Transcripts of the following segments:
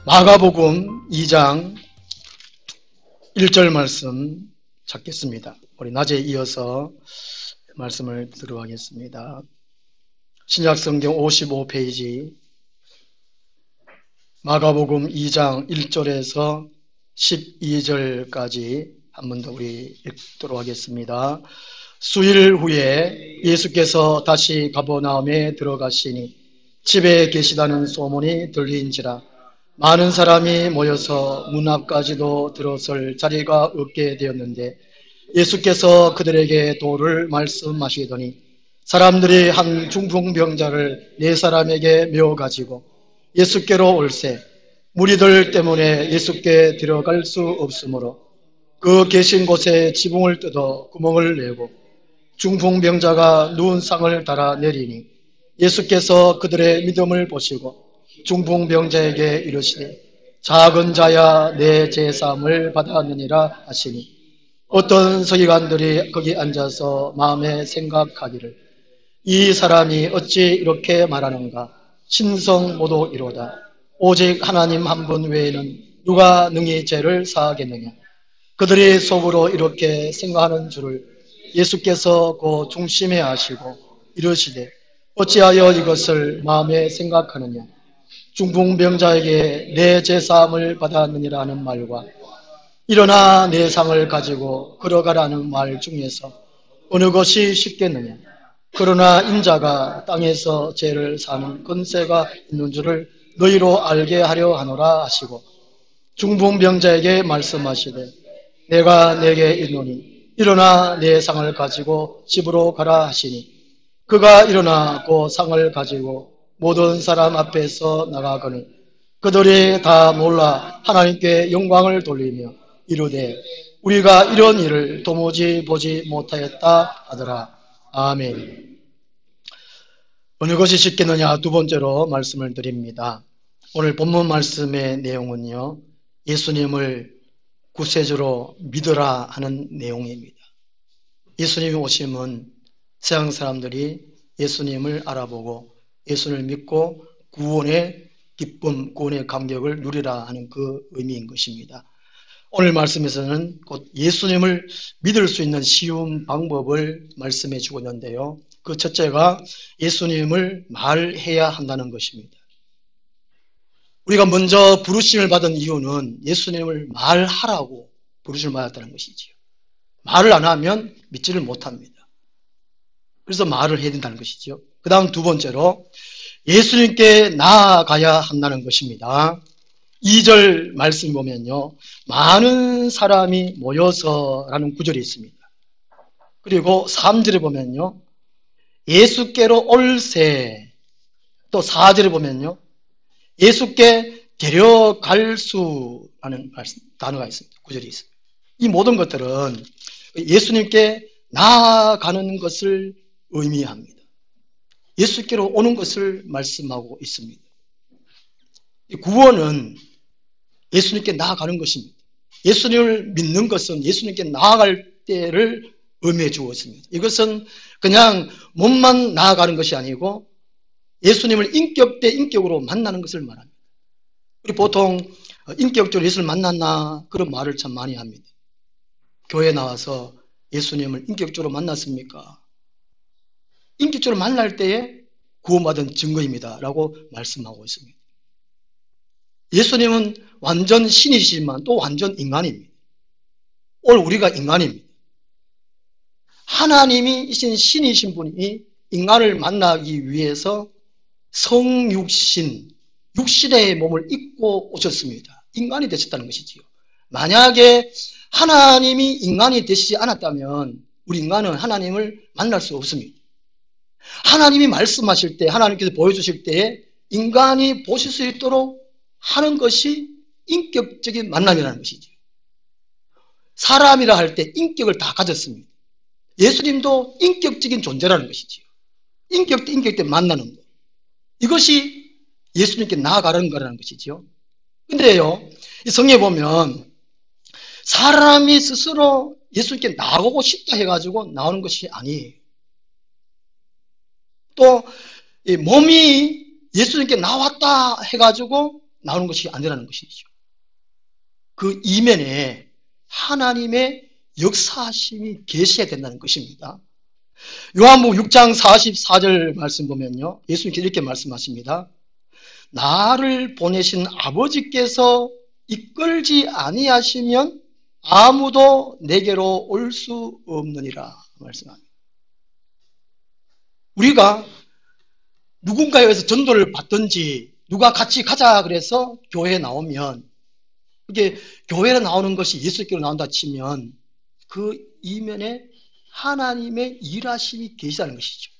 마가복음 2장 1절 말씀 찾겠습니다. 우리 낮에 이어서 말씀을 들어가겠습니다. 신약성경 55페이지 마가복음 2장 1절에서 12절까지 한 번 더 우리 읽도록 하겠습니다. 수일 후에 예수께서 다시 가버나움에 들어가시니 집에 계시다는 소문이 들린지라 많은 사람이 모여서 문 앞까지도 들어설 자리가 없게 되었는데 예수께서 그들에게 도를 말씀하시더니 사람들이 한 중풍병자를 네 사람에게 메어가지고 예수께로 올세 무리들 때문에 예수께 들어갈 수 없으므로 그 계신 곳에 지붕을 뜯어 구멍을 내고 중풍병자가 누운 상을 달아 내리니 예수께서 그들의 믿음을 보시고 중풍병자에게 이르시되 작은 자야 내 제사함을 받았느니라 하시니 어떤 서기관들이 거기 앉아서 마음에 생각하기를 이 사람이 어찌 이렇게 말하는가 신성 모독이로다 오직 하나님 한 분 외에는 누가 능히 죄를 사하겠느냐 그들이 속으로 이렇게 생각하는 줄을 예수께서 그 중심에 아시고 이르시되 어찌하여 이것을 마음에 생각하느냐 중풍병자에게 내 제사함을 받았느니라 하는 말과 일어나 내 상을 가지고 걸어가라는 말 중에서 어느 것이 쉽겠느냐 그러나 인자가 땅에서 죄를 사는 권세가 있는 줄을 너희로 알게 하려 하노라 하시고 중풍병자에게 말씀하시되 내가 내게 이르노니 일어나 내 상을 가지고 집으로 가라 하시니 그가 일어나 그 상을 가지고 모든 사람 앞에서 나가거늘 그들이 다 놀라 하나님께 영광을 돌리며 이르되 우리가 이런 일을 도무지 보지 못하였다 하더라. 아멘. 어느 것이 쉽겠느냐 두 번째로 말씀을 드립니다. 오늘 본문 말씀의 내용은요 예수님을 구세주로 믿으라 하는 내용입니다. 예수님이 오심은 세상 사람들이 예수님을 알아보고 예수를 믿고 구원의 기쁨, 구원의 감격을 누리라 하는 그 의미인 것입니다. 오늘 말씀에서는 곧 예수님을 믿을 수 있는 쉬운 방법을 말씀해 주고 있는데요. 그 첫째가 예수님을 말해야 한다는 것입니다. 우리가 먼저 부르심을 받은 이유는 예수님을 말하라고 부르심을 받았다는 것이지요. 말을 안 하면 믿지를 못합니다. 그래서 말을 해야 된다는 것이죠. 그 다음 두 번째로 예수님께 나아가야 한다는 것입니다. 2절 말씀 보면요 많은 사람이 모여서 라는 구절이 있습니다. 그리고 3절에 보면요 예수께로 올세 또 4절에 보면요 예수께 데려갈 수라는 단어가 있습니다. 구절이 있습니다. 이 모든 것들은 예수님께 나아가는 것을 의미합니다. 예수께로 오는 것을 말씀하고 있습니다. 구원은 예수님께 나아가는 것입니다. 예수님을 믿는 것은 예수님께 나아갈 때를 의미해 주고 있습니다. 이것은 그냥 몸만 나아가는 것이 아니고 예수님을 인격 대 인격으로 만나는 것을 말합니다. 우리 보통 인격적으로 예수를 만났나 그런 말을 참 많이 합니다. 교회에 나와서 예수님을 인격적으로 만났습니까? 인격적으로 만날 때에 구원받은 증거입니다 라고 말씀하고 있습니다. 예수님은 완전 신이시지만 또 완전 인간입니다. 오늘 우리가 인간입니다. 하나님이신 신이신 분이 인간을 만나기 위해서 성육신, 육신의 몸을 입고 오셨습니다. 인간이 되셨다는 것이지요. 만약에 하나님이 인간이 되시지 않았다면 우리 인간은 하나님을 만날 수 없습니다. 하나님이 말씀하실 때 하나님께서 보여주실 때에 인간이 보실 수 있도록 하는 것이 인격적인 만남이라는 것이죠. 사람이라 할 때 인격을 다 가졌습니다. 예수님도 인격적인 존재라는 것이죠. 인격 대 인격 때 만나는 것. 이것이 예수님께 나아가는 거라는 것이죠. 근데요, 이 성경에 보면 사람이 스스로 예수님께 나오고 싶다 해가지고 나오는 것이 아니에요. 또 이 몸이 예수님께 나왔다 해가지고 나오는 것이 아니라는 것이죠. 그 이면에 하나님의 역사하심이 계셔야 된다는 것입니다. 요한복음 6장 44절 말씀 보면요, 예수님께서 이렇게 말씀하십니다. 나를 보내신 아버지께서 이끌지 아니하시면 아무도 내게로 올 수 없느니라 말씀합니다. 우리가 누군가에 의해서 전도를 받든지 누가 같이 가자 그래서 교회에 나오면, 이게 교회에 나오는 것이 예수께로 나온다 치면 그 이면에 하나님의 일하심이 계시다는 것이죠.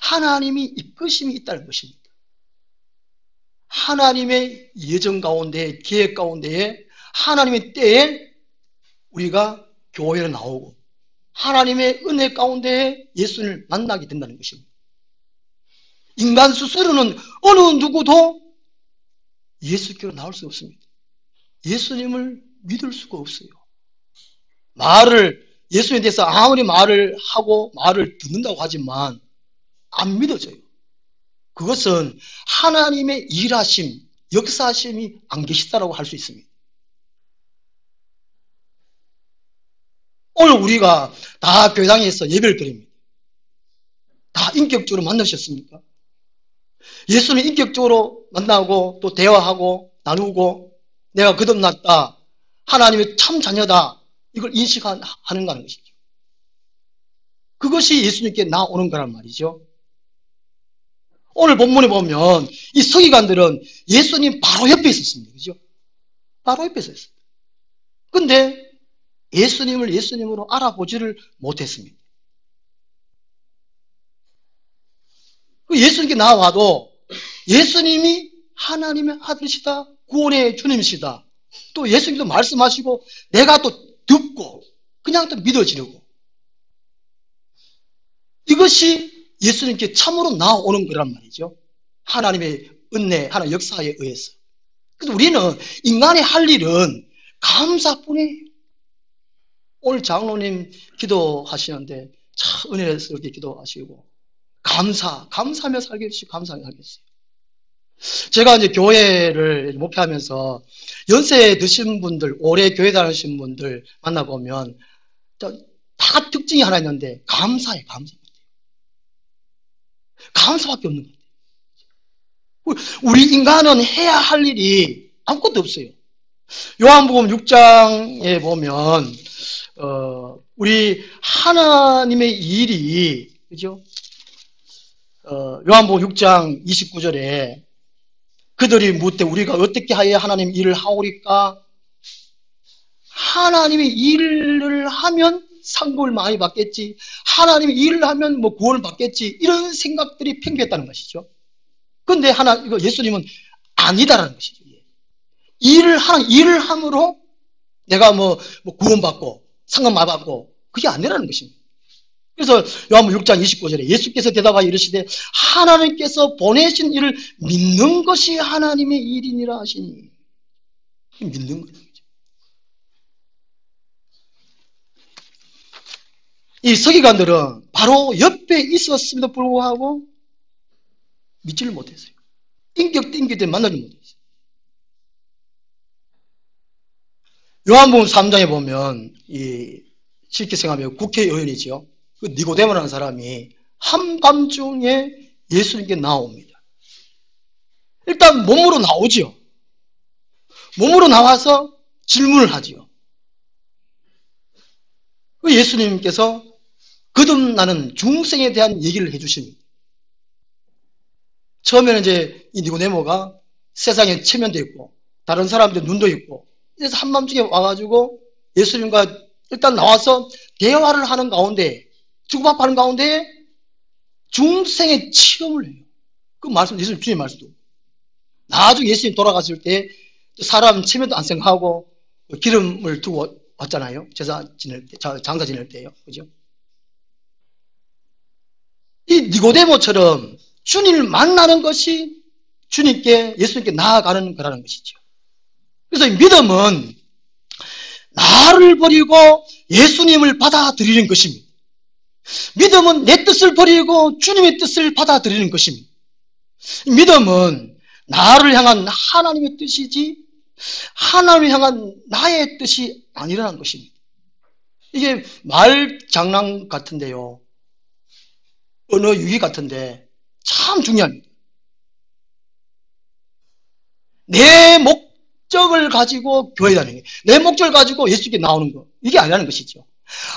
하나님이 이끄심이 있다는 것입니다. 하나님의 예정 가운데, 계획 가운데에 하나님의 때에 우리가 교회에 나오고 하나님의 은혜 가운데 예수님을 만나게 된다는 것입니다. 인간 스스로는 어느 누구도 예수께로 나올 수 없습니다. 예수님을 믿을 수가 없어요. 예수님에 대해서 아무리 말을 하고 말을 듣는다고 하지만 안 믿어져요. 그것은 하나님의 일하심, 역사하심이 안 계시다라고 할 수 있습니다. 오늘 우리가 다 교회당에서 예배를 드립니다. 다 인격적으로 만나셨습니까? 예수는 인격적으로 만나고 또 대화하고 나누고 내가 거듭났다, 하나님의 참 자녀다, 이걸 인식하는 것이죠. 그것이 예수님께 나오는 거란 말이죠. 오늘 본문에 보면 이 서기관들은 예수님 바로 옆에 있었습니다. 그죠? 바로 옆에 있었어요. 근데 예수님을 예수님으로 알아보지를 못했습니다. 예수님께 나와도 예수님이 하나님의 아들이시다, 구원의 주님이시다, 또 예수님도 말씀하시고 내가 또 듣고 그냥 또 믿어지려고, 이것이 예수님께 참으로 나오는 거란 말이죠. 하나님의 은혜, 하나님의 역사에 의해서. 그래서 우리는 인간이 할 일은 감사뿐이에요. 오늘 장로님 기도하시는데 참 은혜스럽게 기도하시고 감사하며 살겠어요. 감사하며 살겠어요. 제가 이제 교회를 목회하면서 연세 드신 분들, 오래 교회 다니신 분들 만나보면 다 특징이 하나 있는데 감사해요. 감사밖에 없는 거예요. 우리 인간은 해야 할 일이 아무것도 없어요. 요한복음 6장에 보면 우리 하나님의 일이, 그죠? 요한복음 6장 29절에 그들이 묻되 우리가 어떻게 하여야 하나님 일을 하오리까? 하나님의 일을 하면 상급을 많이 받겠지, 하나님의 일을 하면 뭐 구원을 받겠지, 이런 생각들이 팽배했다는 것이죠. 그런데 이거 예수님은 아니다라는 것이죠. 일을 함으로 내가 뭐 구원받고 상급 많이 받고, 그게 아니라는 것입니다. 그래서 요한복음 6장 29절에 예수께서 대답하여 이르시되 하나님께서 보내신 일을 믿는 것이 하나님의 일이니라 하시니, 믿는 거죠. 이 서기관들은 바로 옆에 있었음에도 불구하고 믿지를 못했어요. 인격대 만나지 못했어요. 요한복음 3장에 보면 쉽게 생각하면 국회의원이죠. 그 니고데모라는 사람이 한밤중에 예수님께 나옵니다. 일단 몸으로 나오죠. 몸으로 나와서 질문을 하죠. 그 예수님께서 거듭나는 중생에 대한 얘기를 해주십니다. 처음에는 이제 이 니고데모가 세상에 체면도 있고 다른 사람들 눈도 있고, 그래서 한밤중에 와가지고 예수님과 일단 나와서 대화를 하는 가운데, 주고받는 가운데 중생의 체험을 해요. 그 말씀, 예수님 주님 말씀도. 나중에 예수님 돌아갔을 때 사람 체면도 안 생각하고 기름을 두고 왔잖아요. 장사 지낼 때요. 그죠? 이 니고데모처럼 주님을 만나는 것이 예수님께 나아가는 거라는 것이죠. 그래서 이 믿음은 나를 버리고 예수님을 받아들이는 것입니다. 믿음은 내 뜻을 버리고 주님의 뜻을 받아들이는 것입니다. 믿음은 나를 향한 하나님의 뜻이지 하나님을 향한 나의 뜻이 아니라는 것입니다. 이게 말 장난 같은데요. 언어 유희 같은데 참 중요합니다. 내 목적을 가지고 교회 다니는 거, 내 목적을 가지고 예수께 나오는 거, 이게 아니라는 것이죠.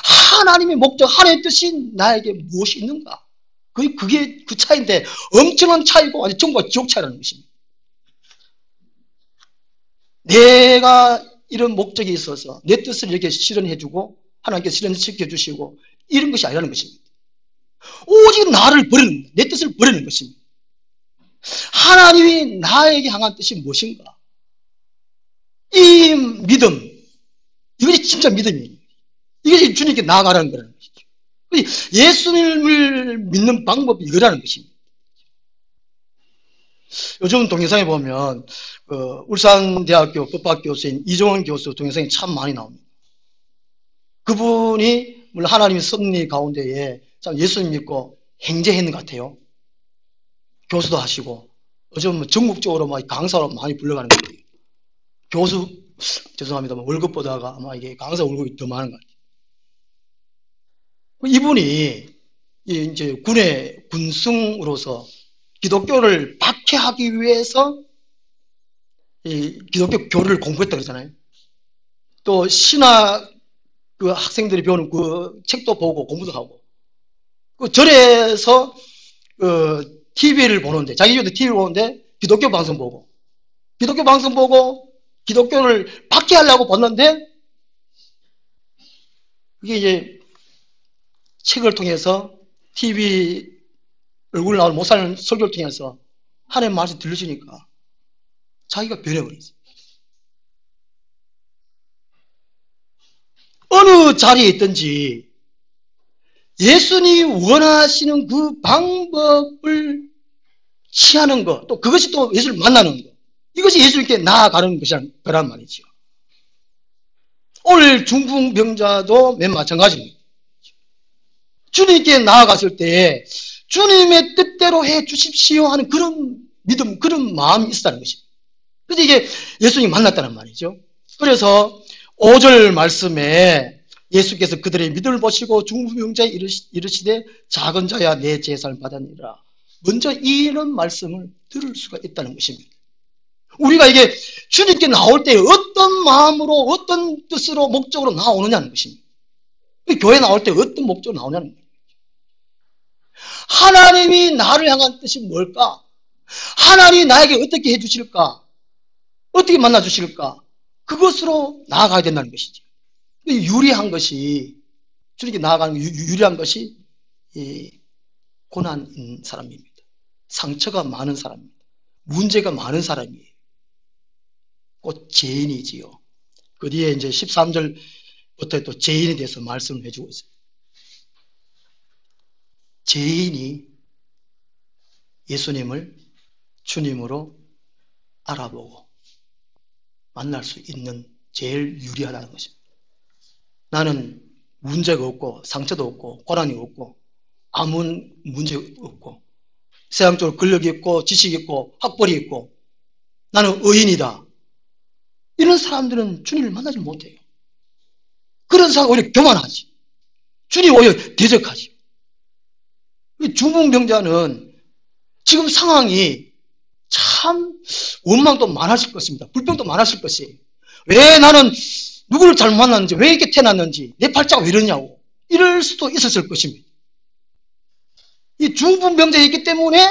하나님의 목적, 하나님의 뜻이 나에게 무엇이 있는가? 그게 그 차이인데 엄청난 차이고 아주 정말 지옥 차이라는 것입니다. 내가 이런 목적이 있어서 내 뜻을 이렇게 실현해주고 하나님께서 실현시켜주시고 이런 것이 아니라는 것입니다. 오직 나를 버리는 겁니다. 내 뜻을 버리는 것입니다. 하나님이 나에게 향한 뜻이 무엇인가? 이 믿음, 이것이 진짜 믿음이에요. 이것이 주님께 나아가라는 거라는 것이죠. 예수님을 믿는 방법이 이거라는 것입니다. 요즘 동영상에 보면 울산대학교 법학 교수인 이종원 교수 동영상이 참 많이 나옵니다. 그분이 물론 하나님의 섭리 가운데에 참 예수님 믿고 행제했는 것 같아요. 교수도 하시고 요즘 전국적으로 막 강사로 많이 불러가는 것 같아요. 교수 죄송합니다. 월급보다가 아마 이게 강사 월급이 더 많은 것 같아요. 이분이 이제 군의 군승으로서 기독교를 박해하기 위해서 이 기독교 교리를 공부했다고 그러잖아요. 또 신학 그 학생들이 배우는 그 책도 보고 공부도 하고 그 절에서 TV를 보는데 자기 집도 TV를 보는데 기독교 방송 보고 기독교를 박해하려고 봤는데 이게 이제 책을 통해서 TV 얼굴 나올 못 사는 설교를 통해서 하나님의 말씀이 들려주니까 자기가 변해버렸어요. 어느 자리에 있든지 예수님이 원하시는 그 방법을 취하는 것, 또 그것이 또 예수를 만나는 것, 이것이 예수님께 나아가는 거란 말이죠. 오늘 중풍병자도 맨 마찬가지입니다. 주님께 나아갔을 때 주님의 뜻대로 해 주십시오 하는 그런 믿음, 그런 마음이 있었다는 것입니다. 그래서 이게 예수님이 만났다는 말이죠. 그래서 5절 말씀에 예수께서 그들의 믿음을 보시고 중풍병자에 이르시되 작은 자야 내 제사를 받았느니라. 먼저 이런 말씀을 들을 수가 있다는 것입니다. 우리가 이게 주님께 나올 때 어떤 마음으로 어떤 뜻으로 목적으로 나오느냐는 것입니다. 교회 나올 때 어떤 목적으로 나오냐는 거예요. 하나님이 나를 향한 뜻이 뭘까? 하나님이 나에게 어떻게 해주실까? 어떻게 만나주실까? 그것으로 나아가야 된다는 것이죠. 유리한 것이 주님께 나아가는 유리한 것이 고난인 사람입니다. 상처가 많은 사람입니다. 문제가 많은 사람이에요. 곧 죄인이지요. 그 뒤에 이제 13절부터 또 죄인에 대해서 말씀을 해주고 있어요. 죄인이 예수님을 주님으로 알아보고 만날 수 있는 제일 유리하다는 것입니다. 나는 문제가 없고 상처도 없고 고난이 없고 아무 문제 없고 세상적으로 권력이 있고 지식이 있고 학벌이 있고 나는 의인이다. 이런 사람들은 주님을 만나지 못해요. 그런 사람은 오히려 교만하지. 주님 오히려 대적하지. 중풍병자는 지금 상황이 참 원망도 많으실 것입니다. 불평도 많으실 것이에요. 왜 나는 누구를 잘못 만났는지, 왜 이렇게 태어났는지, 내 팔자가 왜 이러냐고 이럴 수도 있었을 것입니다. 이 중풍병자이기 때문에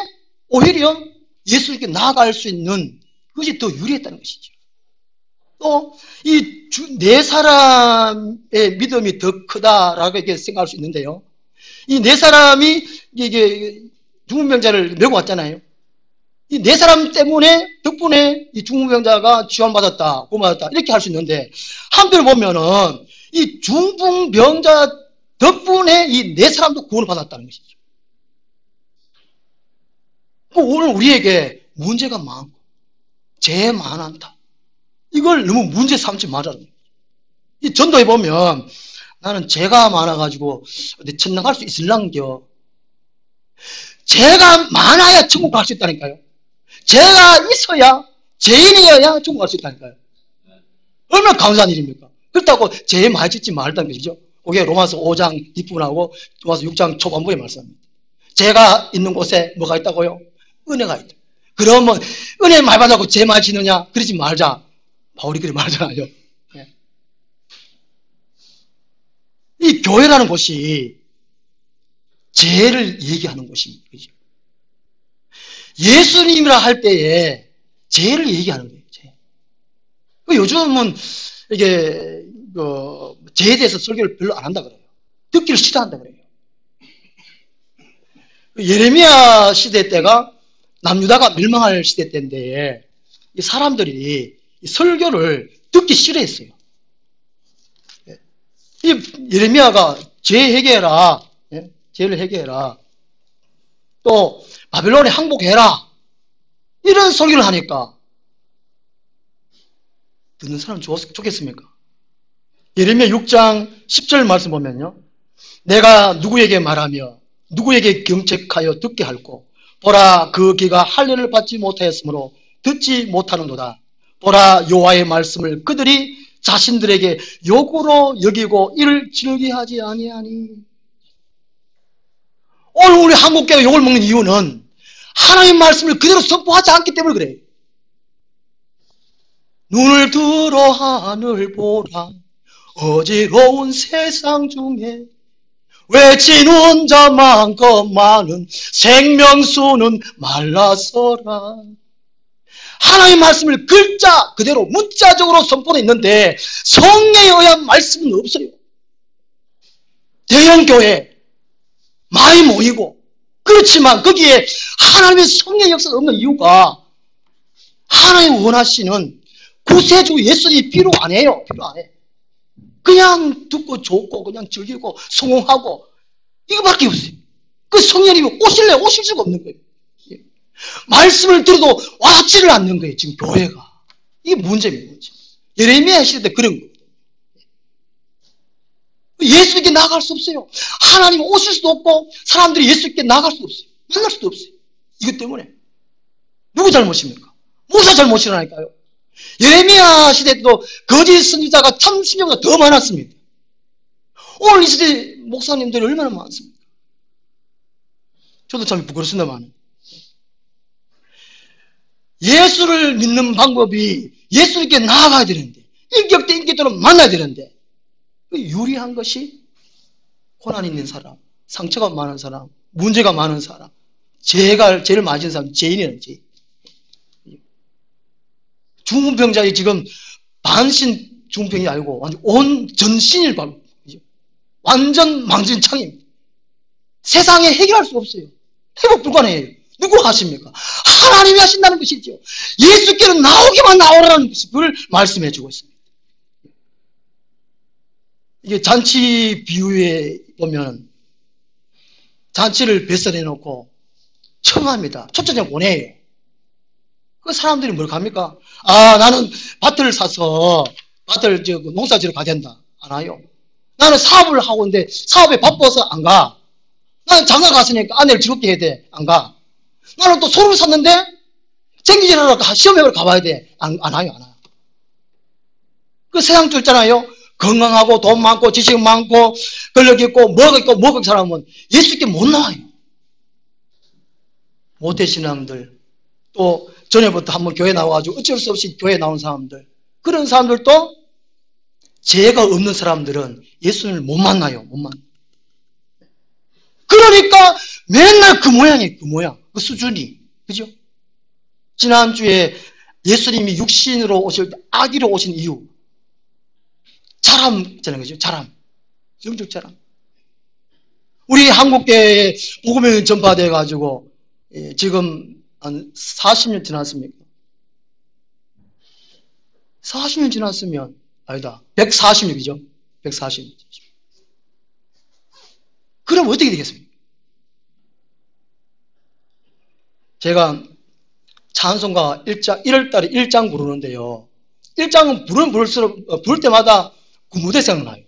오히려 예수님께 나아갈 수 있는 그것이 더 유리했다는 것이죠. 또 이 네 사람의 믿음이 더 크다라고 이렇게 생각할 수 있는데요. 이 네 사람이 이게 중풍병자를 메고 왔잖아요. 이 네 사람 덕분에 이 중풍병자가 치유받았다, 구원받았다 이렇게 할 수 있는데 한편 보면은 이 중풍병자 덕분에 이 네 사람도 구원을 받았다는 것이죠. 오늘 우리에게 문제가 많고 죄 많다. 이걸 너무 문제 삼지 말라는 거예요. 이 전도에 보면 나는 죄가 많아가지고 어디 천당 갈 수 있을랑겨. 죄가 많아야 천국 갈 수 있다니까요. 죄가 있어야, 죄인이어야 천국 갈 수 있다니까요. 얼마나 감사한 일입니까? 그렇다고 죄 많이 짓지 말다는 것이죠. 그게 로마서 5장 뒷부분하고 로마서 6장 초반부에 말씀합니다. 죄가 있는 곳에 뭐가 있다고요? 은혜가 있다. 그러면 은혜 많이 받았고 죄 많이 짓느냐? 그러지 말자. 바울이 그렇게 말하잖아요. 이 교회라는 곳이 죄를 얘기하는 곳입니다. 그죠? 예수님이라 할 때에 죄를 얘기하는 거예요. 죄. 요즘은 이게 죄에 대해서 설교를 별로 안 한다 그래요. 듣기를 싫어한다 그래요. 예레미야 시대 때가 남유다가 멸망할 시대 때인데 이 사람들이 이 설교를 듣기 싫어했어요. 이 예레미야가 죄 해결해라, 죄를 해결해라, 또 바벨론에 항복해라, 이런 설교를 하니까 듣는 사람 좋겠습니까? 예레미야 6장 10절 말씀 보면요, 내가 누구에게 말하며 누구에게 경책하여 듣게 할꼬. 보라, 그 귀가 할례를 받지 못하였으므로 듣지 못하는도다. 보라, 여호와의 말씀을 그들이 자신들에게 욕으로 여기고 이를 즐기하지 아니하니. 오늘 우리 한국교회가 욕을 먹는 이유는 하나님의 말씀을 그대로 선포하지 않기 때문에 그래요. 눈을 들어 하늘 보라, 어지러운 세상 중에 외치는 자만큼 많은 생명수는 말라서라. 하나님의 말씀을 글자 그대로 문자적으로 선포되어 있는데 성령에 의한 말씀은 없어요. 대형교회 많이 모이고 그렇지만 거기에 하나님의 성령의 역사가 없는 이유가 하나님 원하시는 구세주 예수님이 필요 안 해요. 필요 안 해. 그냥 듣고 좋고 그냥 즐기고 성공하고 이거밖에 없어요. 그 성령님이 오실래 오실 수가 없는 거예요. 말씀을 들어도 와닿지를 않는 거예요. 지금 교회가. 이게 문제입니다. 예레미야 시대 때 그런 거예요. 예수님께 나아갈 수 없어요. 하나님 오실 수도 없고 사람들이 예수님께 나아갈 수 없어요. 만날 수도 없어요. 이것 때문에. 누구 잘못입니까? 모사 잘못이라니까요. 예레미야 시대 때도 거짓 선지자가 참 신령보다 더 많았습니다. 오늘 이 시대 목사님들이 얼마나 많습니까? 저도 참 부끄럽습니다만. 예수를 믿는 방법이 예수님께 나아가야 되는데, 인격 대 인격대로 만나야 되는데, 유리한 것이 고난 있는 사람, 상처가 많은 사람, 문제가 많은 사람, 죄를 맞은 사람, 죄인이라는 죄. 중풍병자이 지금 반신 중풍이 아니고 완전 온 전신을 밟고 완전 망신창입니다. 세상에 해결할 수 없어요. 회복 불가능해요. 누구 하십니까? 하나님이 하신다는 것이죠. 예수께는 나오기만 나오라는 것을 말씀해 주고 있습니다. 이게 잔치 비유에 보면 잔치를 뱃살해 놓고 청합니다. 초청장 보내요. 그 사람들이 뭘 갑니까? 아, 나는 밭을 사서 밭을 농사 지러 가야 된다. 안 와요. 나는 사업을 하고 있는데 사업에 바빠서 안 가. 나는 장가 갔으니까 아내를 즐겁게 해야 돼. 안 가. 나는 또 소를 샀는데 쟁기질하러 시험회를 가봐야 돼. 안 와요. 안 와요. 그 세상 쪽 있잖아요. 건강하고 돈 많고 지식 많고 권력 있고 뭐가 있고 뭐가 사람은 예수께 못 나와요. 모태신 사람들, 또 전에부터 한번 교회 나와가지고 어쩔 수 없이 교회 나온 사람들, 그런 사람들도 죄가 없는 사람들은 예수님을 못 만나요. 못 만나요. 그러니까 맨날 그 모양이에요. 그 모양, 그 수준이. 그죠? 지난주에 예수님이 육신으로 오실 때 아기로 오신 이유, 자람 있잖아요. 그죠? 자람. 영적 자람. 우리 한국교회에 복음이 전파돼가지고 지금 한 40년 지났습니까? 40년 지났으면, 아니다. 140년이죠. 140년. 그럼 어떻게 되겠습니까? 제가 찬송가 1월 달에 1장 부르는데요. 1장은 부를 때마다 그 무대 생각나요.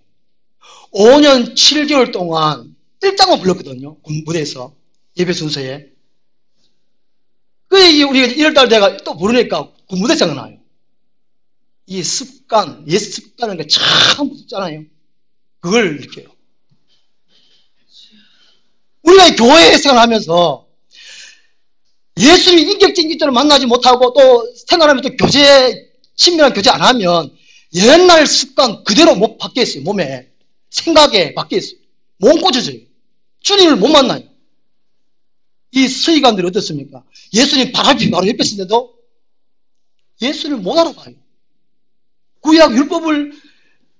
5년 7개월 동안 1장만 불렀거든요. 그 무대에서. 예배 순서에. 그 우리가 1월달 돼가 또 모르니까 무대 생각나요. 이 습관, 옛 습관은 참 무섭잖아요. 그걸 느껴요. 우리가 교회 생활하면서 예수님 인격적인 기도를 만나지 못하고 또 생활하면 또 친밀한 교제 안 하면 옛날 습관 그대로 못 바뀌었어요. 몸에. 생각에 바뀌었어요. 못 고쳐져요. 주님을 못 만나요. 이 서기관들이 어떻습니까? 예수님 바로 옆에 있는데도 예수를 못 알아봐요. 구약 율법을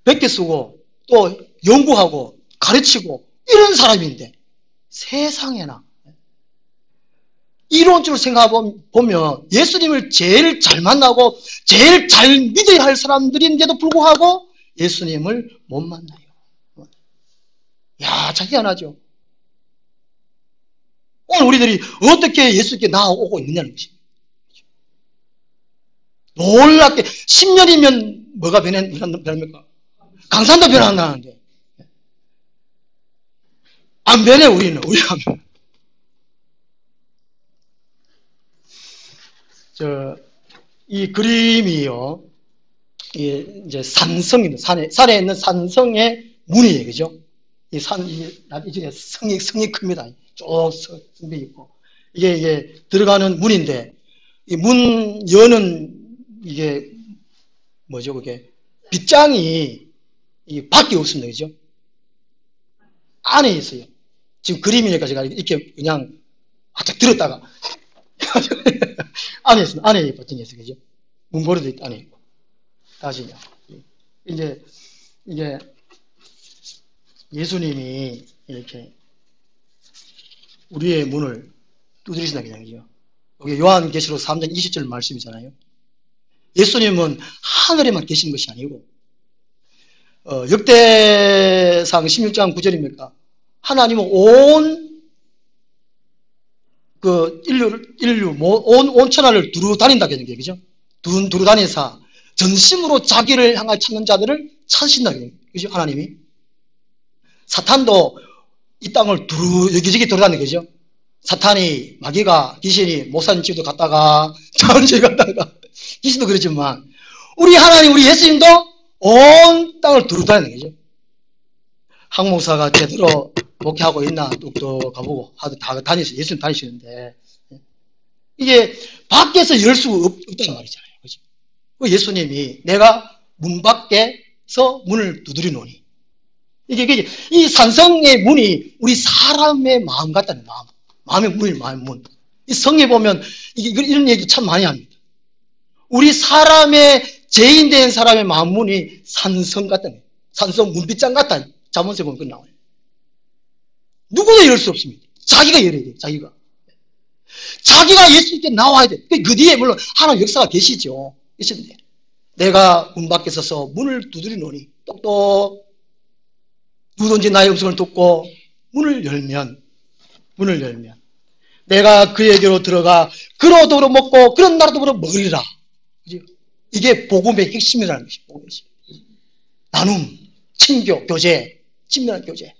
100개 쓰고 또 연구하고 가르치고 이런 사람인데 세상에나 이론적으로 생각해보면 예수님을 제일 잘 만나고 제일 잘 믿어야 할 사람들인데도 불구하고 예수님을 못 만나요. 야, 참 희한하죠. 오늘 우리들이 어떻게 예수께 나아오고 있느냐는 것입니다. 놀랍게 10년이면 뭐가 변합니까? 강산도 변한다는데 안 변해. 우리가 안 변해. 이 그림이요, 이제 산성입니다. 산에 있는 산성의 문이에요, 그죠? 이 중에 성이 큽니다. 쭉 성벽이 있고. 이게 들어가는 문인데, 이 문 여는 이게 뭐죠, 그게? 빗장이 밖에 없습니다, 그죠? 안에 있어요. 지금 그림이니까 제가 이렇게 그냥 살짝 들었다가 안에 있습니다. 안에 버튼이 있어요. 그죠? 문고리도 안에 있고. 다시요. 이제, 이게 예수님이 이렇게 우리의 문을 두드리신다, 그냥이죠. 여기 요한계시록 3장 20절 말씀이잖아요. 예수님은 하늘에만 계신 것이 아니고, 역대상 16장 9절입니까? 하나님은 온 천하를 두루 다닌다, 그죠? 두루 다니사 전심으로 자기를 향하여 찾는 자들을 찾으신다, 그죠? 하나님이. 사탄도 이 땅을 여기저기 돌아다니는 거죠. 사탄이, 마귀가, 귀신이 목사님 집도 갔다가, 자원 집 갔다가, 귀신도 그렇지만, 우리 하나님, 우리 예수님도 온 땅을 두루 다니는 거죠. 한 목사가 제대로 목회하고 있나 또 가보고 다 다니시죠. 예수님 다니시는데 이게 밖에서 열 수 없다는 말이잖아요. 그죠? 예수님이 내가 문 밖에서 문을 두드리노니 이게 이 산성의 문이 우리 사람의 마음 같다는 마음의 문이 마음의 문. 이 성에 보면 이런 얘기 참 많이 합니다. 우리 사람의 죄인 된 사람의 마음 문이 산성 같다는 거예요. 산성 문빗장 같다. 잠언서에 보면 그 나와요. 누구도 열 수 없습니다. 자기가 열어야 돼요. 자기가 예수님께 나와야 돼. 그 뒤에 물론 하나님 역사가 계시죠. 계시는데 내가 문 밖에 서서 문을 두드리노니 똑똑 누구든지 나의 음성을 듣고 문을 열면 내가 그에게로 들어가 그로 더불어 먹고 그런 나로 더불어 먹으리라. 이게 복음의 핵심이라는 것입니다. 나눔, 친교, 교제, 친밀한 교제.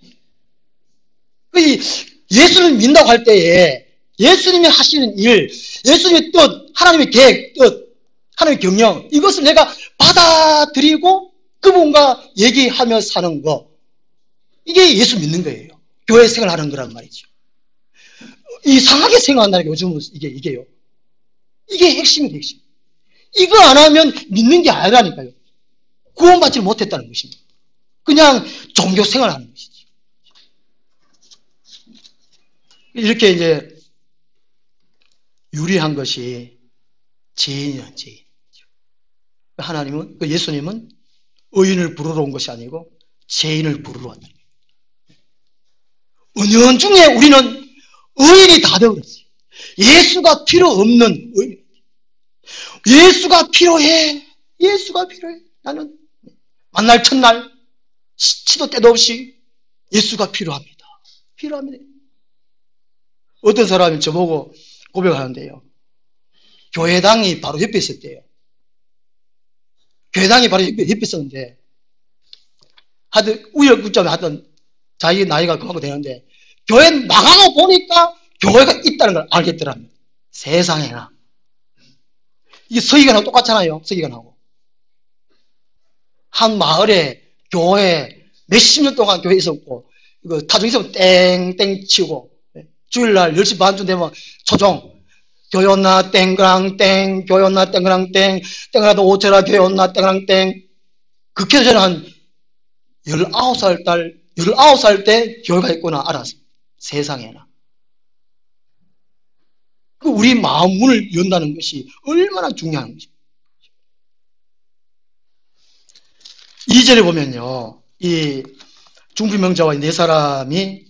예수를 믿는다고 할 때에 예수님이 하시는 일, 예수님의 뜻, 하나님의 계획, 뜻, 하나님의 경영, 이것을 내가 받아들이고 그분과 얘기하며 사는 거, 이게 예수 믿는 거예요. 교회 생활하는 거란 말이죠. 이상하게 생각한다는 게 요즘은 이게요. 이게 핵심이에요, 핵심. 이거 안 하면 믿는 게 아니라니까요. 구원받지 못했다는 것입니다. 그냥 종교 생활하는 것이죠. 이렇게 이제 유리한 것이 죄인이란 죄인. 하나님은, 예수님은 의인을 부르러 온 것이 아니고 죄인을 부르러 왔다. 은연중에 우리는 의인이 다 되어버렸어요. 예수가 필요 없는 의인. 예수가 필요해. 예수가 필요해. 나는 만날 첫날 시도 때도 없이 예수가 필요합니다. 필요합니다. 어떤 사람이 저보고 고백하는데요. 교회당이 바로 옆에 있었대요. 교회당이 바로 옆에 있었는데 하여튼 우여곡절에 하여튼 자기 나이가 그만큼 되는데 교회 나가고 보니까 교회가 있다는 걸 알겠더랍니다. 세상에나 이게 서기관하고 똑같잖아요. 서기관하고. 한 마을에 교회 몇십 년 동안 교회에 있었고 이거 타종 있으면 땡땡 치고 주일날 10시 반쯤 되면 초종 교회 온나 땡그랑 땡 교회 온나 땡그랑 땡 땡그라도 오체라 교회 온나 땡그랑 땡 그렇게 해서 저는 한 19살 때 교회가 있구나 알았어요. 세상에나. 우리 마음 문을 연다는 것이 얼마나 중요한 것입니다. 2절에 보면요. 이 중비명자와 네 사람이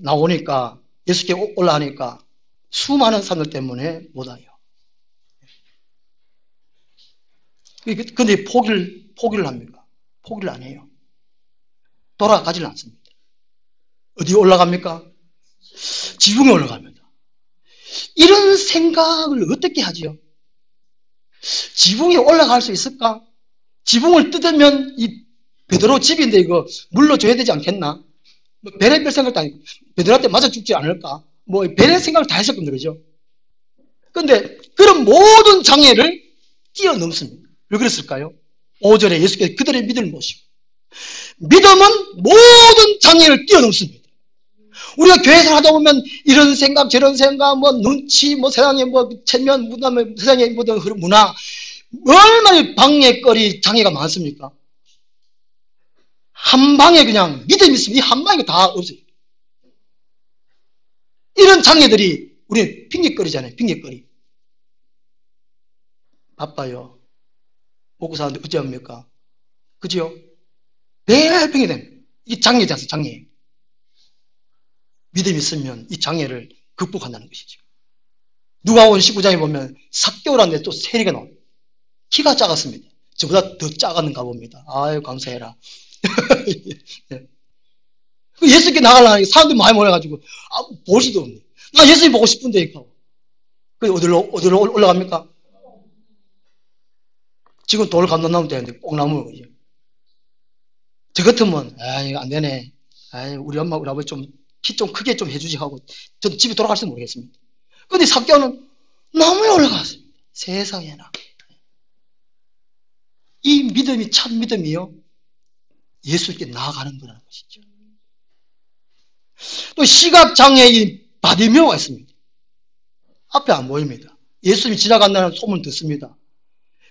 나오니까 예수께 올라가니까 수많은 사람들 때문에 못 와요. 근데 포기를 합니까? 포기를 안 해요. 돌아가지는 않습니다. 어디 올라갑니까? 지붕에 올라갑니다. 이런 생각을 어떻게 하지요? 지붕에 올라갈 수 있을까? 지붕을 뜯으면 이 베드로 집인데 이거 물러줘야 되지 않겠나? 뭐 베레 생각도 아니고 베드로한테 맞아 죽지 않을까? 뭐 베레 생각을 다 했을 겁니다. 그죠? 근데 그런 모든 장애를 뛰어넘습니다. 왜 그랬을까요? 5절에 예수께서 그들의 믿음을 보시고 믿음은 모든 장애를 뛰어넘습니다. 우리가 교회에서 하다 보면 이런 생각 저런 생각 뭐 눈치 뭐 세상에 뭐 체면 세상에 모든 문화 얼마나 방해거리 장애가 많습니까? 한 방에 그냥 믿음이 있으면 이 한 방에 다 없어요. 이런 장애들이 우리 핑계거리잖아요. 핑계거리. 바빠요. 먹고 사는데 어찌합니까? 그죠? 매일 핑계됩니다. 이 장애지 않습니까? 장애. 믿음이 있으면 이 장애를 극복한다는 것이죠. 누가복음 19장에 보면 삭개오라는데 또 세리가 나와요. 키가 작았습니다. 저보다 더 작았는가 봅니다. 아유 감사해라. 네. 예수께 나가려니 사람들이 많이 모여가지고 볼 수도 없네. 나 예수님 보고 싶은데 그 어디로 올라갑니까? 지금 돌 감당나무 되는데 뽕나무 저 같으면 이거 안 되네. 우리 엄마 우리 아버지 좀 키 좀 크게 좀 해주지 하고 저도 집에 돌아갈지 모르겠습니다. 근데 삭개오는 나무에 올라갔어요. 세상에나. 이 믿음이 참 믿음이요. 예수께 나아가는 거라는 것이죠. 또 시각장애인 바디메오가 있습니다. 앞에 안 보입니다. 예수님이 지나간다는 소문 듣습니다.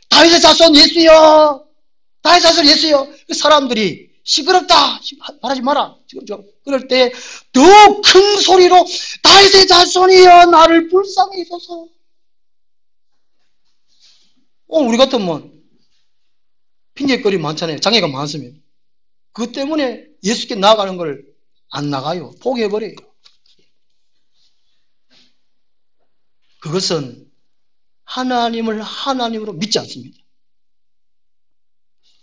다윗의 자손 예수여! 다윗의 자손 예수여! 그 사람들이 시끄럽다! 말하지 마라! 그럴 때 더 큰 소리로 다윗의 자손이여 나를 불쌍히 여소서. 우리 같으면 핑계거리 많잖아요. 장애가 많습니다. 그것 때문에 예수께 나아가는 걸 안 나가요. 포기해버려요. 그것은 하나님을 하나님으로 믿지 않습니다.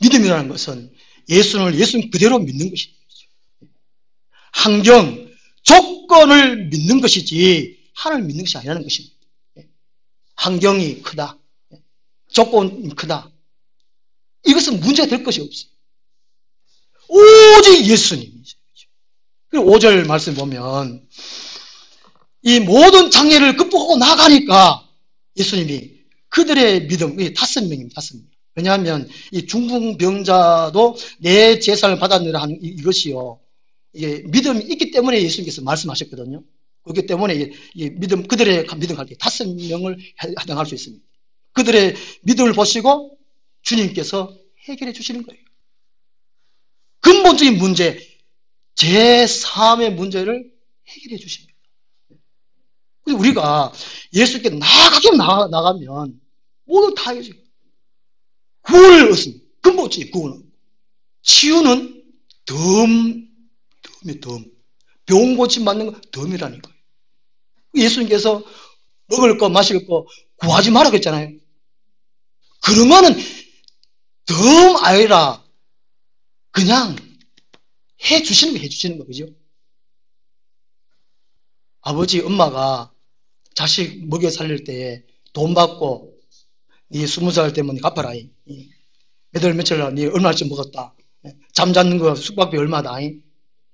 믿음이라는 것은 예수님 그대로 믿는 것이죠. 환경, 조건을 믿는 것이지 하나님을 믿는 것이 아니라는 것입니다. 환경이 크다. 조건이 크다. 이것은 문제가 될 것이 없어요. 오직 예수님이죠. 그리고 5절 말씀 보면 이 모든 장애를 극복하고 나가니까 예수님이 그들의 믿음, 5명입니다. 5명. 왜냐하면 이 중풍병자도 내 제사를 받았느라 하는 이것이요. 이게 믿음이 있기 때문에 예수님께서 말씀하셨거든요. 그렇기 때문에 이 믿음, 그들의 믿음 갈 때 5명을 해당할 수 있습니다. 그들의 믿음을 보시고 주님께서 해결해 주시는 거예요. 근본적인 문제, 제3의 문제를 해결해 주십니다. 우리가 예수께 나가면 모두 다 해줘요. 구원을 얻습니다. 근본적인 구원은. 치유는 덤. 병 고침 받는 건 덤이라는 거예요. 예수님께서 먹을 거 마실 거 구하지 말라고 했잖아요. 그런 거는 덤 아니라 그냥 해주시는 거, 그죠? 아버지, 엄마가 자식 먹여 살릴 때 돈 받고 네 20살 되면 갚아라. 몇월 며칠 날 네 얼마쯤 먹었다. 잠 자는 거 숙박비 얼마다.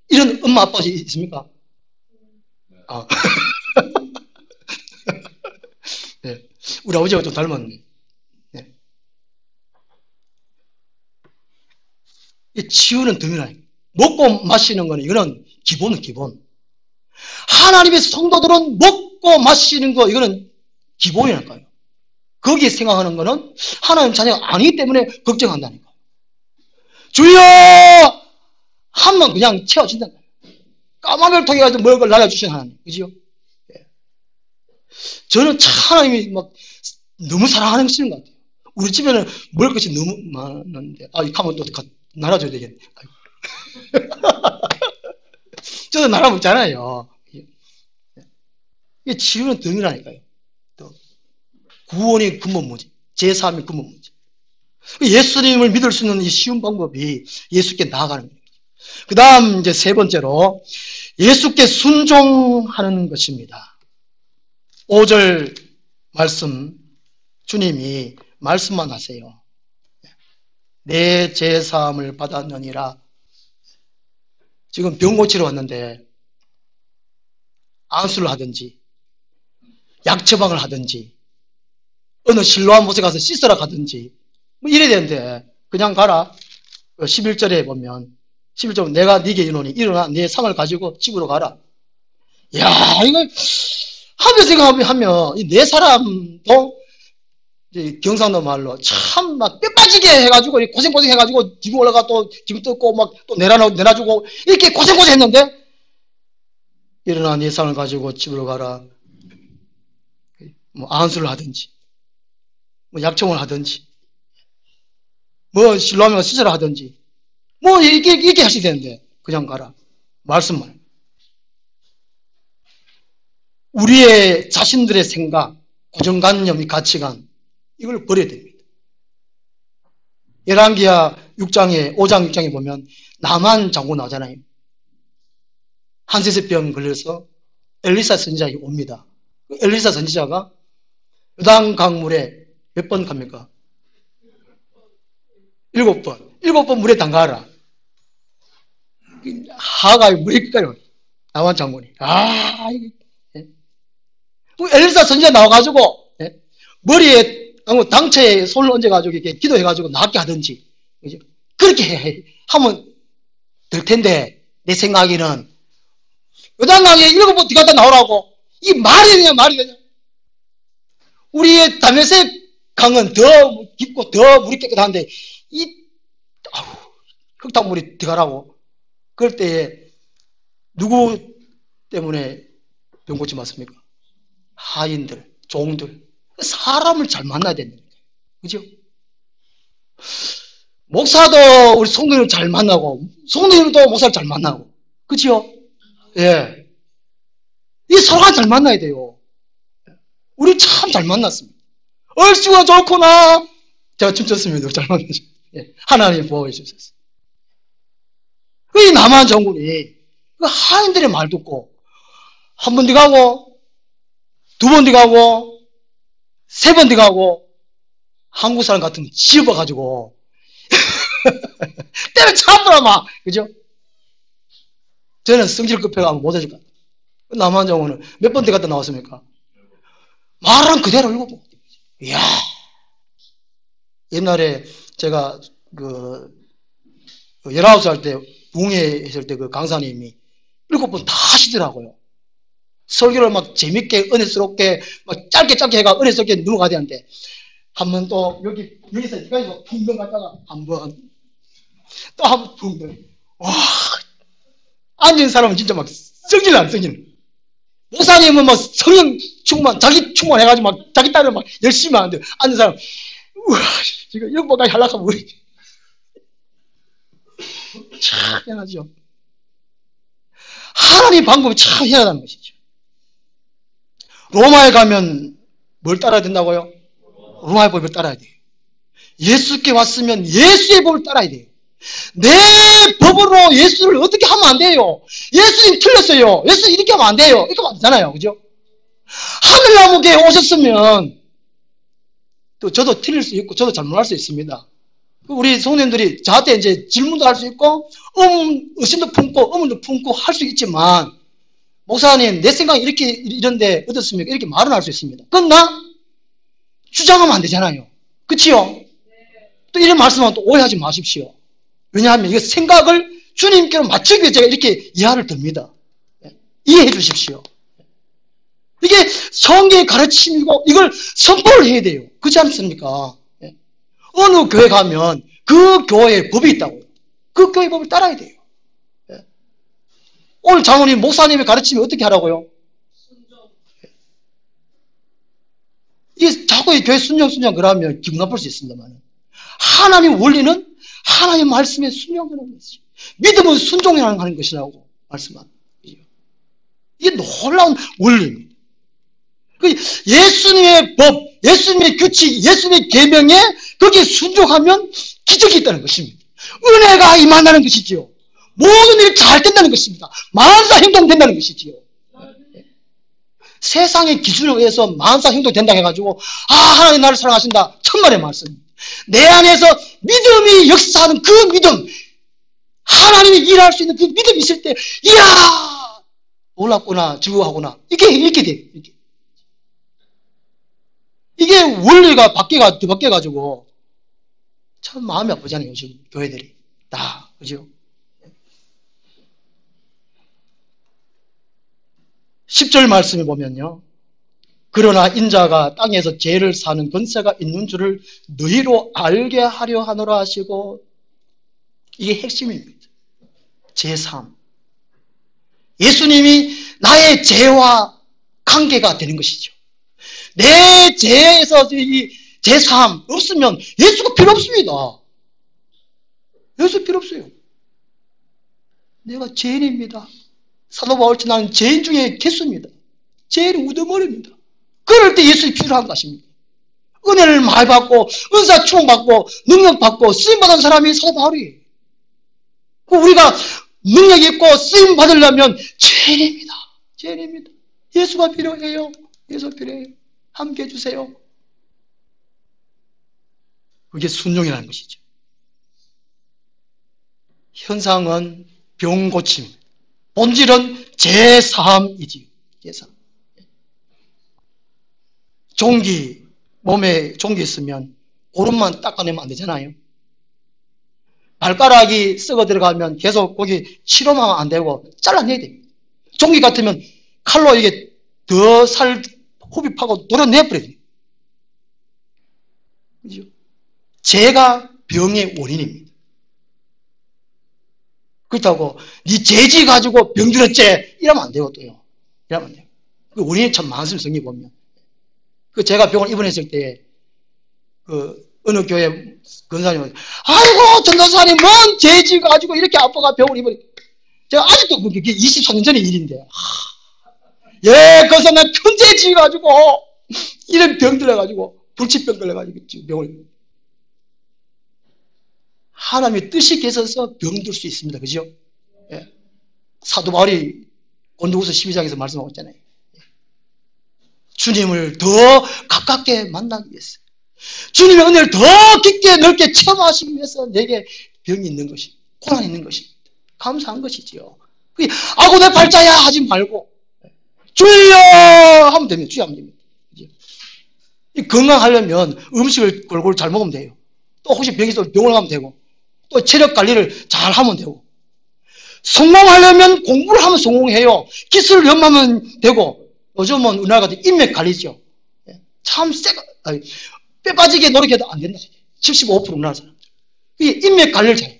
이런 엄마 아빠가 있습니까? 네. 우리 아버지가 좀 닮았네. 이 치유는 덤이라니까. 먹고 마시는 거는 이거는 기본은 기본. 하나님의 성도들은 먹고 마시는 거 이거는 기본이라니까요. 거기에 생각하는 거는 하나님 자녀가 아니기 때문에 걱정한다니까. 주여! 하면 그냥 채워진다는 거예요. 까마귀를 통해 가지고 먹을 걸 날려주신 하나님. 그죠? 저는 참 하나님이 막 너무 사랑하시는 것 같아요. 우리 집에는 먹을 것이 너무 많은데, 이 가면 또 날아줘야 되겠네. 저도 날아먹잖아요. 이게 치유는 덤이라니까요. 또 구원이 근본무지, 제3의 근본무지. 예수님을 믿을 수 있는 이 쉬운 방법이 예수께 나아가는 거예요. 그 다음 이제 세 번째로 예수께 순종하는 것입니다. 5절 말씀 주님이 말씀만 하세요. 내 제사함을 받았느니라. 지금 병 고치러 왔는데 안수를 하든지 약 처방을 하든지 어느 실로암 못에 가서 씻으러 가든지 뭐 이래야 되는데 그냥 가라. 11절에 보면 11절 내가 네게 이르노니 일어나 네 상을 가지고 집으로 가라. 야, 이거 하며 생각하면 이 네 사람도 경상도 말로 참 막 뼈 빠지게 해가지고 고생 해가지고 지금 올라가 또 지금 뜯고 막 또 내놔주고 이렇게 고생 했는데 일어나 네 상을 가지고 집으로 가라. 뭐 안수를 하든지 뭐 약청을 하든지 뭐 실로하면 씻으라 하든지 뭐 이렇게 하셔야 되는데 그냥 가라. 말씀만. 우리의 자신들의 생각, 고정관념, 가치관 이걸 버려야 됩니다. 열왕기하 6장에 5장 6장에 보면 나만 장군 나오잖아요. 한세세병 걸려서 엘리사 선지자가 옵니다. 엘리사 선지자가 요단 강물에 몇 번 갑니까? 7번. 7번 물에 담가라. 하가 물에 끼까요. 나만 장군이. 엘리사 선지자 나와가지고 머리에 당체에 손을 얹어가지고 이렇게 기도해가지고 낫게 하든지 그렇게 하면 될 텐데 내 생각에는 요단강에 7번 들어갔다 나오라고 이 말이 되냐 우리의 다메섹 강은 더 깊고 더 물이 깨끗한데 흙탕물이 들어가라고 그럴 때에 누구 때문에 병 고치 맞습니까? 하인들, 종들 사람을 잘 만나야 됩니다. 그죠? 목사도 우리 성도님을 잘 만나고 성도님도 목사를 잘 만나고 그죠? 예. 이 서로가 잘 만나야 돼요. 우리 참 잘 만났습니다. 얼씨구나 좋구나. 제가 춤췄습니다. 잘 만나죠. 예. 하나님 보호해 주셨어요. 이 남한 정군이 하인들의 말 듣고 한 번 뒤가고 두 번 뒤가고 세 번 뒤가고 한국 사람 같으면 지어봐가지고 때려쳐버려 막 그죠? 저는 성질 급해가면 못해줄 것 같아요. 남한 정군은 몇 번 뒤갔다 나왔습니까? 말은 그대로 읽어보고 이야 옛날에 제가 19살 때 붕에 있을 때 그 강사님이 7번 다 하시더라고요. 설교를 막 재밌게 은혜스럽게 막 짧게 해가 은혜스럽게 넘어가야 되는데 한 번 또 여기서 여기까지 붕덩 갔다가 한 번 또 한 번 붕덩 와 앉은 사람은 진짜 막 성질 목사님은 막 성령 충만 자기 충만해가지고 막 자기 딸을 막 열심히 하는데 앉은 사람 우와 지금 6번까지 하려고 하면 우리 참 희한하죠. 하나님 방법이 참 희한하다는 것이죠. 로마에 가면 뭘 따라야 된다고요? 로마의 법을 따라야 돼요. 예수께 왔으면 예수의 법을 따라야 돼요. 내 법으로 예수를 어떻게 하면 안 돼요. 예수님 틀렸어요. 예수님 이렇게 하면 안 돼요. 이렇게 하면 안 되잖아요. 그죠? 하늘나무에 오셨으면 또 저도 틀릴 수 있고 저도 잘못할 수 있습니다. 우리 성도님들이 저한테 이제 질문도 할 수 있고 의심도 품고 의문도 품고 할 수 있지만 목사님 내 생각이 이런데 어떻습니까? 이렇게 말은 할 수 있습니다. 그러나 주장하면 안 되잖아요. 그치요? 또 이런 말씀은 또 오해하지 마십시오. 왜냐하면 이거 생각을 주님께로 맞추기 위해 제가 이렇게 이하를 듭니다. 이해해 주십시오. 이게 성경의 가르침이고 이걸 선포를 해야 돼요. 그렇지 않습니까? 어느 교회 가면 그 교회에 법이 있다고요. 그 교회 법을 따라야 돼요. 오늘 장로님, 목사님의 가르침이 어떻게 하라고요? 이게 자꾸 이 교회 순종 그러면 기분 나쁠 수 있습니다만, 하나님 원리는 하나님 말씀에 순종하는 것이죠. 믿음은 순종하는 것이라고 말씀합니다. 이게 놀라운 원리입니다. 예수님의 법, 예수님의 규칙, 예수님의 계명에 거기에 순종하면 기적이 있다는 것입니다. 은혜가 임한다는 것이지요. 모든 일이 잘 된다는 것입니다. 만사 행동된다는 것이지요. 세상의 기준에 의해서 만사 행동된다 해가지고 하나님 나를 사랑하신다. 천만의 말씀. 내 안에서 믿음이 역사하는 그 믿음, 하나님이 일할 수 있는 그 믿음이 있을 때 이야 놀랍구나, 즐거워하구나, 이렇게 돼요. 이게 원리가 바뀌어가지고 참 마음이 아프잖아요. 요즘 교회들이 다, 그죠? 10절 말씀에 보면요, 그러나 인자가 땅에서 죄를 사는 권세가 있는 줄을 너희로 알게 하려 하노라 하시고, 이게 핵심입니다. 제3, 예수님이 나의 죄와 관계가 되는 것이죠. 내 죄에서 이 제3 없으면 예수가 필요 없습니다. 예수 필요 없어요. 내가 죄인입니다. 사도 바울처럼 나는 죄인 중에 개수입니다. 죄인 우두머리입니다. 그럴 때 예수가 필요한 것입니다. 은혜를 많이 받고 은사 충만받고 능력 받고 쓰임 받은 사람이 사도 바울이에요. 우리가 능력 있고 쓰임 받으려면 죄인입니다. 죄인입니다. 예수가 필요해요. 예수 필요해요. 함께 해주세요. 그게 순종이라는 것이죠. 현상은 병 고침, 본질은 제3이지요. 제3. 종기, 몸에 종기 있으면 오른만 닦아내면 안 되잖아요. 발가락이 썩어 들어가면 계속 거기 치료만 안 되고 잘라내야 됩니다. 종기 같으면 칼로 이게 더 살 호흡하고 도려내버려요. 그죠? 죄가 병의 원인입니다. 그렇다고 네 죄지 가지고 병 들었지 이러면 안 되고 또요. 이러면 안 돼요. 그 원인이 참 많습니다. 성경 보면. 그 제가 병원 입원했을 때 그 어느 교회 권사님은 아이고 전도사님 뭔 죄지 가지고 이렇게 아빠가 병원 입원해. 제가 아직도 그게 23년 전의 일인데 거기서 난 큰 죄지 가지고 이런 병 들어가지고 불치병 걸려가지고 지금 병원에. 하나님의 뜻이 계셔서 병들 수 있습니다. 그죠? 예. 사도 바울이 고린도후서 12장에서 말씀하고 있잖아요. 주님을 더 가깝게 만나기 위해서, 주님의 은혜를 더 깊게 넓게 체험하시기 위해서 내게 병이 있는 것이, 고난이 있는 것입니다. 감사한 것이지요. 아고 내 팔자야 하지 말고 주여 하면 됩니다. 주여 하면 됩니다. 건강하려면 음식을 골고루 잘 먹으면 돼요. 또 혹시 병이 있어도 병원을 가면 되고, 또 체력 관리를 잘 하면 되고, 성공하려면 공부를 하면 성공해요. 기술을 연마하면 되고, 요즘은 우리나라 같은 인맥 관리죠. 참 뼈 빠지게 노력해도 안 된다. 75% 우리나라 사람. 이게 인맥 관리를 잘해요.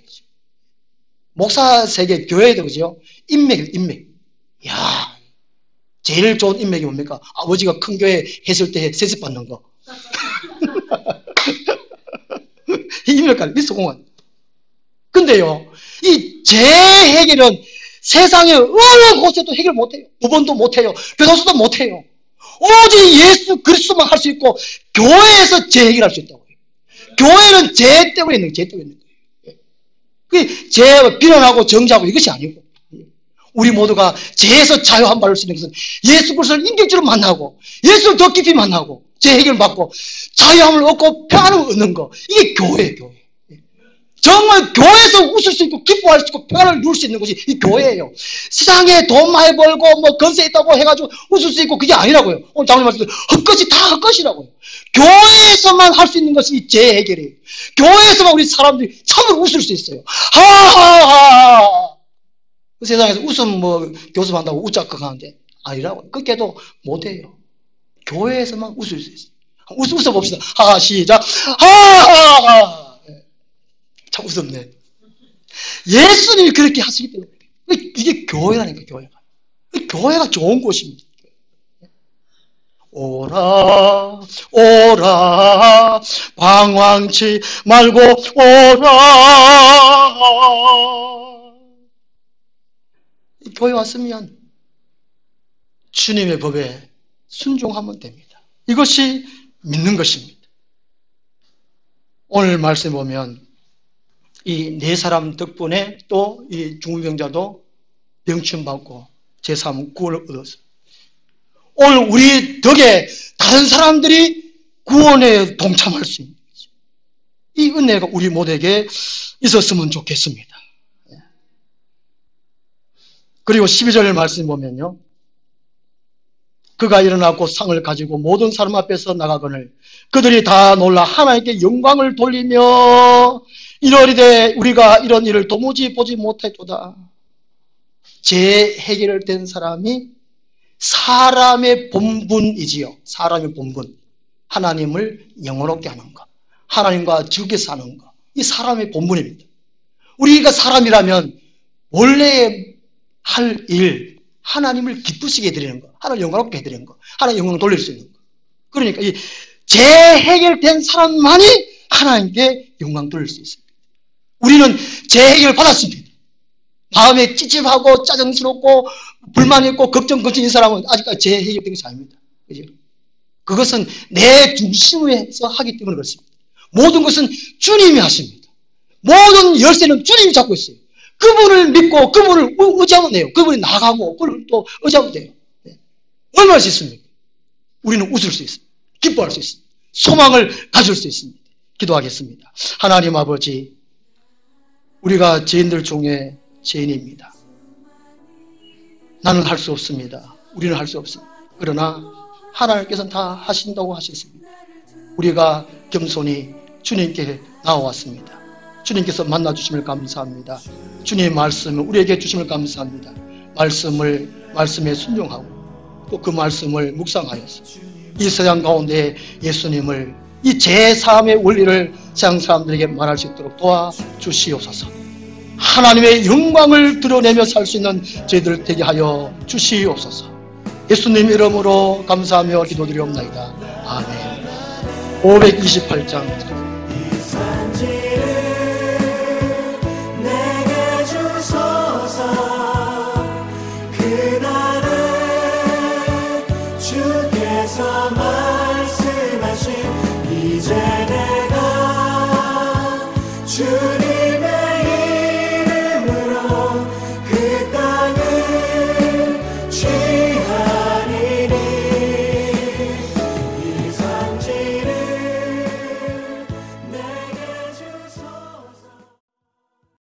목사 세계 교회도 그죠? 인맥. 야, 제일 좋은 인맥이 뭡니까? 아버지가 큰 교회 했을 때 세습 받는 거. 인맥 관리, 미스공원. 근데요, 이 재해결은 세상의 어느 곳에도 해결 못해요. 법원도 못해요. 교도소도 못해요. 오직 예수 그리스도만 할 수 있고, 교회에서 재해결할 수 있다고 해요. 교회는 죄 때문에 있는 거예요. 그게 죄 비난하고 정죄하고 이것이 아니고, 우리 모두가 죄에서 자유한 받을 수 있는 것은 예수 그리스도를 인격적으로 만나고, 예수를 더 깊이 만나고, 재해결을 받고, 자유함을 얻고 평안을 얻는 거. 이게 교회예요, 교회. 정말 교회에서 웃을 수 있고 기뻐할 수 있고 평안을 누릴 수 있는 것이 이 교회예요. 세상에 돈 많이 벌고 뭐 건세 있다고 해가지고 웃을 수 있고 그게 아니라고요. 오늘 장로님 말씀대로 헛것이 다 헛것이라고요. 교회에서만 할 수 있는 것이 재해결이에요. 교회에서만 우리 사람들이 참으로 웃을 수 있어요. 하하하. 그 세상에서 웃음 교습한다고 웃자고 하는데 아니라고. 그렇게도 못해요. 교회에서만 웃을 수 있어요. 웃어봅시다. 하하, 시작. 하하하. 참 웃었네. 예수님이 그렇게 하시기 때문에. 이게 교회라니까, 교회가. 교회가 좋은 곳입니다. 오라, 오라, 방황치 말고 오라. 교회 왔으면 주님의 법에 순종하면 됩니다. 이것이 믿는 것입니다. 오늘 말씀 보면 이 네 사람 덕분에 또 이 중풍병자도 병침받고 제3 구원을 얻었어요. 오늘 우리 덕에 다른 사람들이 구원에 동참할 수 있는 거죠. 이 은혜가 우리 모두에게 있었으면 좋겠습니다. 그리고 12절 말씀 보면요. 그가 일어나고 상을 가지고 모든 사람 앞에서 나가거늘 그들이 다 놀라 하나님께 영광을 돌리며 이러리되 우리가 이런 일을 도무지 보지 못했도다. 재해결 된 사람이 사람의 본분이지요. 사람의 본분. 하나님을 영원롭게 하는 것. 하나님과 즐겨 사는 것. 이 사람의 본분입니다. 우리가 사람이라면 원래 할 일, 하나님을 기쁘시게 해드리는 것. 하나님을 영원롭게 해드리는 것. 하나님 영광을 돌릴 수 있는 것. 그러니까 이 재해결된 사람만이 하나님께 영광 돌릴 수 있습니다. 우리는 재해결 받았습니다. 마음에 찝찝하고 짜증스럽고 불만 있고 걱정 이 사람은 아직까지 재해결된 것이 아닙니다. 그죠? 그것은 내 중심에서 하기 때문에 그렇습니다. 모든 것은 주님이 하십니다. 모든 열쇠는 주님이 잡고 있어요. 그분을 믿고 그분을 의지하면 돼요. 그분이 나가고 그분을 또 의지하면 돼요. 네. 얼마나 수 있습니까? 우리는 웃을 수 있습니다. 기뻐할 수 있습니다. 소망을 가질 수 있습니다. 기도하겠습니다. 하나님 아버지, 우리가 죄인들 중에 죄인입니다. 나는 할 수 없습니다. 우리는 할 수 없습니다. 그러나 하나님께서는 다 하신다고 하셨습니다. 우리가 겸손히 주님께 나와왔습니다. 주님께서 만나주심을 감사합니다. 주님의 말씀을 우리에게 주심을 감사합니다. 말씀에 순종하고 또 그 말씀을 묵상하여서 이 세상 가운데 예수님을 이 제3의 원리를 세상 사람들에게 말할 수 있도록 도와주시옵소서. 하나님의 영광을 드러내며 살 수 있는 저희들 되게 하여 주시옵소서. 예수님 이름으로 감사하며 기도드리옵나이다. 아멘. 528장